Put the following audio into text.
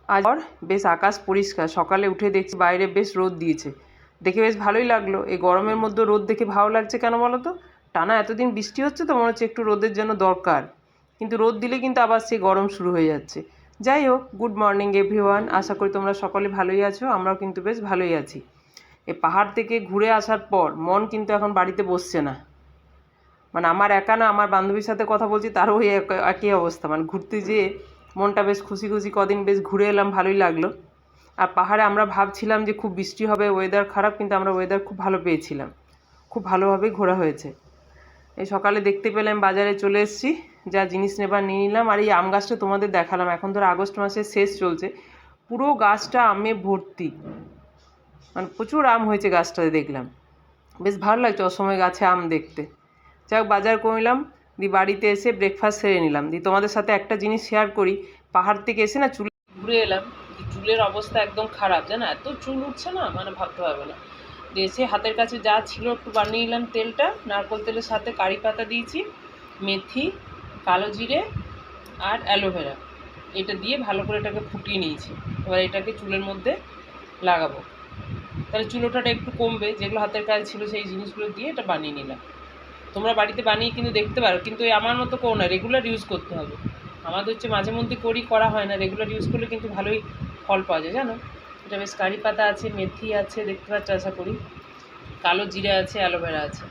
আজ বেশ আকাশ পরিষ্কার, সকালে উঠে দেখছি বাইরে বেশ রোদ দিয়েছে, দেখে বেশ ভালোই লাগলো। এই গরমের মধ্যে রোদ দেখে ভালো লাগছে কেন বলো তো? টানা এতদিন বৃষ্টি হচ্ছে তো মনে হচ্ছে একটু রোদের জন্য দরকার, কিন্তু রোদ দিলে কিন্তু আবার সেই গরম শুরু হয়ে যাচ্ছে। যাই হোক, গুড মর্নিং এভরিওয়ান, আশা করি তোমরা সকলে ভালোই আছো, আমরাও কিন্তু বেশ ভালোই আছি। এই পাহাড় থেকে ঘুরে আসার পর মন কিন্তু এখন বাড়িতে বসছে না। মানে আমার একা না, আমার বান্ধবীর সাথে কথা বলছি, তারও ওই একই অবস্থা। মানে ঘুরতে যেয়ে মনটা বেশ খুশি খুশি, কদিন বেশ ঘুরে এলাম, ভালোই লাগলো। আর পাহাড়ে আমরা ভাবছিলাম যে খুব বৃষ্টি হবে, ওয়েদার খারাপ, কিন্তু আমরা ওয়েদার খুব ভালো পেয়েছিলাম, খুব ভালোভাবেই ঘোরা হয়েছে। এই সকালে দেখতে পেলাম বাজারে চলে এসেছি, যা জিনিস নেবার নিয়ে নিলাম। আর এই আম গাছটা তোমাদের দেখালাম, এখন ধরো আগস্ট মাসের শেষ চলছে, পুরো গাছটা আমে ভর্তি, মানে প্রচুর আম হয়েছে গাছটাতে, দেখলাম বেশ ভালো লাগছে অসময় গাছে আম দেখতে। যাই হোক, বাজার করলাম, দিয়ে বাড়িতে এসে ব্রেকফাস্ট সেরে নিলাম। দিয়ে তোমাদের সাথে একটা জিনিস শেয়ার করি, পাহাড় থেকে এসে না চুল ঘুরে এলাম, চুলের অবস্থা একদম খারাপ, জানো এত চুল উঠছে না, মানে ভাবতে পারবে না। দিয়ে এসে হাতের কাছে যা ছিল একটু বানিয়ে নিলাম তেলটা, নারকেল তেলের সাথে কারি পাতা দিয়েছি, মেথি, কালো জিরে আর অ্যালোভেরা, এটা দিয়ে ভালো করে এটাকে ফুটিয়ে নিয়েছি। এবার এটাকে চুলের মধ্যে লাগাবো, তাহলে চুলোটাটা একটু কমবে। যেগুলো হাতের কাজ ছিল সেই জিনিসগুলো দিয়ে এটা বানিয়ে নিলাম। তোমরা বাড়িতে বানিয়ে কিন্তু দেখতে পারো, কিন্তু আমার মতো করো না, রেগুলার ইউজ করতে হবে। আমাদের হচ্ছে মাঝে মধ্যে করা হয় না, রেগুলার ইউজ করলে কিন্তু ভালোই ফল পাওয়া যায়, জানো। এটা বেশ কারি পাতা আছে, মেথি আছে, দেখতে পাচ্ছ আশা করি, কালো জিরে আছে, অ্যালোভেরা আছে।